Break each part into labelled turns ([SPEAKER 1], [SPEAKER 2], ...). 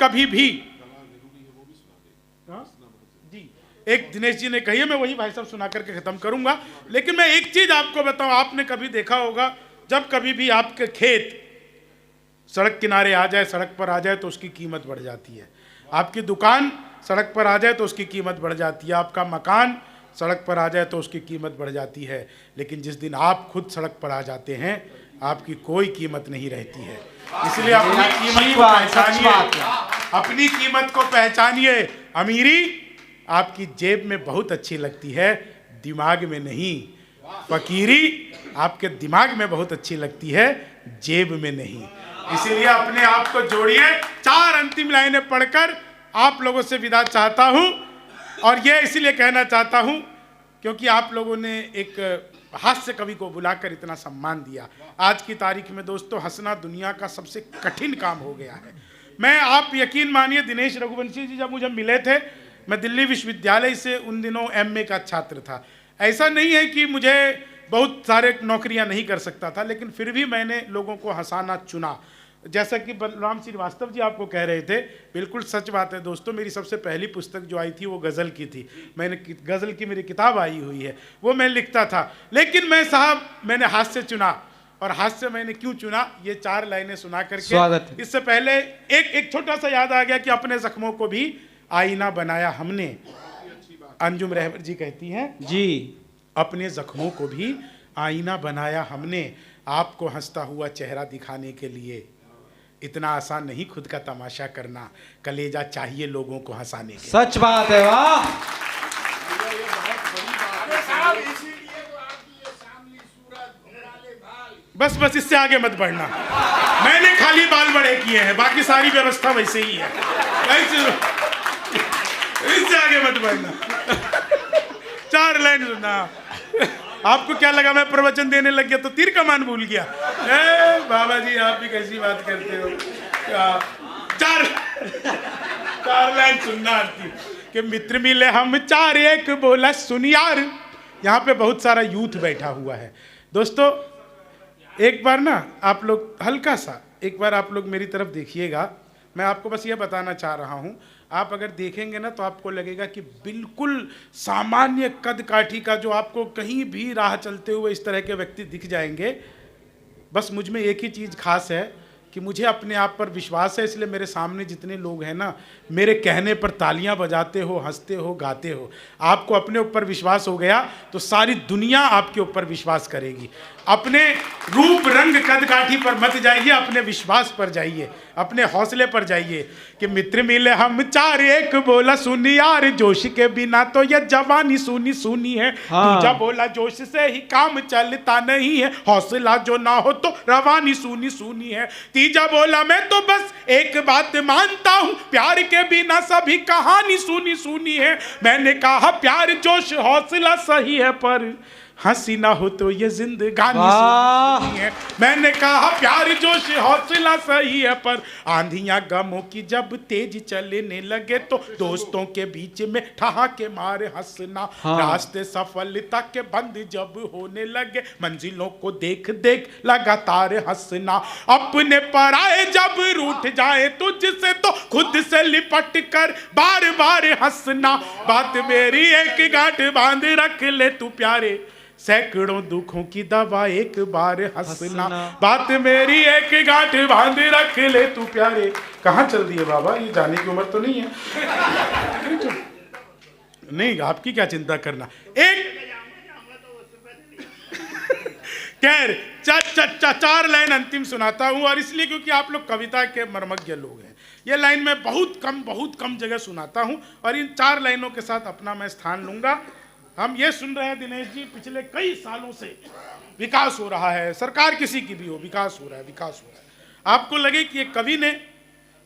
[SPEAKER 1] कभी भी जी, एक दिनेश जी ने कही है, मैं वही भाई साहब सुना करके खत्म करूंगा। लेकिन मैं एक चीज आपको बताऊं, आपने कभी देखा होगा जब कभी भी आपके खेत सड़क किनारे आ जाए, सड़क पर आ जाए तो उसकी कीमत बढ़ जाती है। आपकी दुकान सड़क पर आ जाए तो उसकी कीमत बढ़ जाती है। आपका मकान सड़क पर आ जाए तो उसकी कीमत बढ़ जाती है। लेकिन जिस दिन आप खुद सड़क पर आ जाते हैं, आपकी कोई कीमत नहीं रहती है। इसलिए अपनी कीमत को पहचानिए, अपनी कीमत को पहचानिए। अमीरी आपकी जेब में बहुत अच्छी लगती है, दिमाग में नहीं। फकीरी आपके दिमाग में बहुत अच्छी लगती है, जेब में नहीं। इसीलिए अपने आप को जोड़िए। 4 अंतिम लाइनें पढ़कर आप लोगों से विदा चाहता हूं, और ये इसलिए कहना चाहता हूं क्योंकि आप लोगों ने एक हास्य कवि को बुलाकर इतना सम्मान दिया। आज की तारीख में दोस्तों, हंसना दुनिया का सबसे कठिन काम हो गया है। मैं, आप यकीन मानिए, दिनेश रघुवंशी जी जब मुझे मिले थे, मैं दिल्ली विश्वविद्यालय से उन दिनों MA का छात्र था। ऐसा नहीं है कि मुझे बहुत सारे नौकरियां नहीं कर सकता था, लेकिन फिर भी मैंने लोगों को हंसाना चुना। जैसा कि बलराम श्रीवास्तव जी आपको कह रहे थे, बिल्कुल सच बात है दोस्तों। मेरी सबसे पहली पुस्तक जो आई थी वो गज़ल की थी। मैंने गज़ल की मेरी किताब आई हुई है, वो मैं लिखता था। लेकिन मैंने हास्य चुना। और हास्य मैंने क्यों चुना, ये 4 लाइनें सुना करके। इससे पहले एक छोटा सा याद आ गया कि अपने जख्मों को भी आईना बनाया हमने। अंजुम रहबर जी कहती हैं जी, अपने जख्मों को भी आईना बनाया हमने, आपको हंसता हुआ चेहरा दिखाने के लिए। इतना आसान नहीं खुद का तमाशा करना, कलेजा चाहिए लोगों को हंसाने के।
[SPEAKER 2] सच बात है, वाह।
[SPEAKER 1] बस इससे आगे मत बढ़ना। मैंने खाली बाल बड़े किए हैं, बाकी सारी व्यवस्था वैसे ही है। इससे आगे मत बढ़ना। 4 लाइन सुना। आपको क्या लगा मैं प्रवचन देने लग गया तो तीर कमान भूल गया? बाबा जी, आप भी कैसी बात करते हो। 4 लाइन सुनना आती कि मित्र मिले हम 4, एक बोला सुन यार। यहाँ पे बहुत सारा यूथ बैठा हुआ है दोस्तों। एक बार ना आप लोग हल्का सा, एक बार आप लोग मेरी तरफ देखिएगा। मैं आपको बस ये बताना चाह रहा हूँ, आप अगर देखेंगे ना तो आपको लगेगा कि बिल्कुल सामान्य कद काठी का, जो आपको कहीं भी राह चलते हुए इस तरह के व्यक्ति दिख जाएंगे। बस मुझ में एक ही चीज़ खास है कि मुझे अपने आप पर विश्वास है, इसलिए मेरे सामने जितने लोग हैं ना, मेरे कहने पर तालियां बजाते हो, हंसते हो, गाते हो। आपको अपने ऊपर विश्वास हो गया तो सारी दुनिया आपके ऊपर विश्वास करेगी। अपने रूप रंग कद काठी पर मत जाइए, अपने विश्वास पर जाइए, अपने हौसले पर जाइए कि मित्र मिले हम 4, एक बोला सुन यार, जोश के बिना तो ये जवानी सूनी सूनी है। दूजा बोला जोश से ही काम चलता नहीं है, हौसला जो ना हो तो रवानी सूनी सूनी है। तीजा बोला मैं तो बस एक बात मानता हूँ, प्यार के बिना सभी कहानी सूनी सूनी है। मैंने कहा प्यार जोश हौसला सही है, पर हंसी ना हो तो ये जिंदगानी सूनी है। मैंने कहा प्यार जोश हौसला सही है, पर आंधियां गमों की जब तेज चलने लगे तो दोस्तों के बीच में ठहाके मारे हंसना। रास्ते सफलता के बंद जब होने लगे, मंजिलों को देख देख लगातार हंसना। अपने पराए जब रूठ जाए तुझसे तो खुद से लिपट कर बार बार हंसना। बात मेरी एक गांठ बांध रख ले तू प्यारे, सैकड़ों दुखों की दवा एक बार हंसना। बात मेरी एक गांठ बांध रख ले तू प्यारे। कहाँ चल दिए बाबा, ये जाने की उम्र तो नहीं है। नहीं, आपकी क्या चिंता करना। एक खैर 4 लाइन अंतिम सुनाता हूं, और इसलिए क्योंकि आप लोग कविता के मर्मज्ञ लोग हैं। ये लाइन मैं बहुत कम जगह सुनाता हूं, और इन 4 लाइनों के साथ अपना मैं स्थान लूंगा। हम ये सुन रहे हैं दिनेश जी, पिछले कई सालों से विकास हो रहा है, सरकार किसी की भी हो, विकास हो रहा है, विकास हो रहा है। आपको लगे कि एक कवि ने,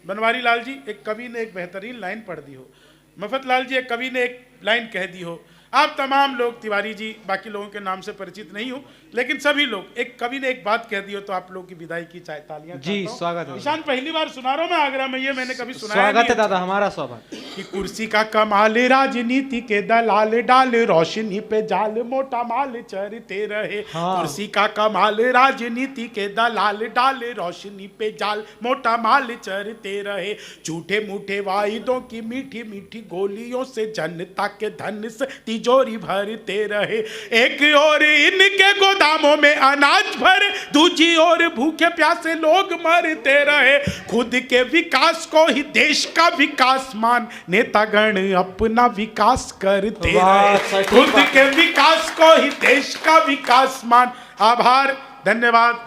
[SPEAKER 1] बनवारी लाल जी एक कवि ने एक बेहतरीन लाइन पढ़ दी हो, मफत लाल जी एक कवि ने एक लाइन कह दी हो, आप तमाम लोग, तिवारी जी, बाकी लोगों के नाम से परिचित नहीं हो, लेकिन सभी लोग, एक कवि ने एक बात कह दी हो, तो आप लोग की विदाई की तालियां।
[SPEAKER 2] जी स्वागत है।
[SPEAKER 1] ईशान, पहली बार सुना रहा हूं मैं आगरा में, ये मैंने कभी सुना।
[SPEAKER 2] स्वागत है दादा, हमारा स्वागत।
[SPEAKER 1] कि कुर्सी का कमाल राजनीति के दलाल डाल रोशनी पे जाल मोटा माल चरते रहे। कुर्सी का कमाल राजनीति के दलाल डाल रोशनी पे जाल मोटा माल चरते रहे। झूठे मूठे वायदों की मीठी मीठी गोलियों से जनता के धन से तिजोरी भरते रहे। एक और इनके गोदामों में अनाज भर, दूसरी ओर भूखे प्यासे लोग मरते रहे। खुद के विकास को ही देश का विकास मान नेतागण अपना विकास करते रहे। खुद के विकास को ही देश का विकास मान। आभार, धन्यवाद।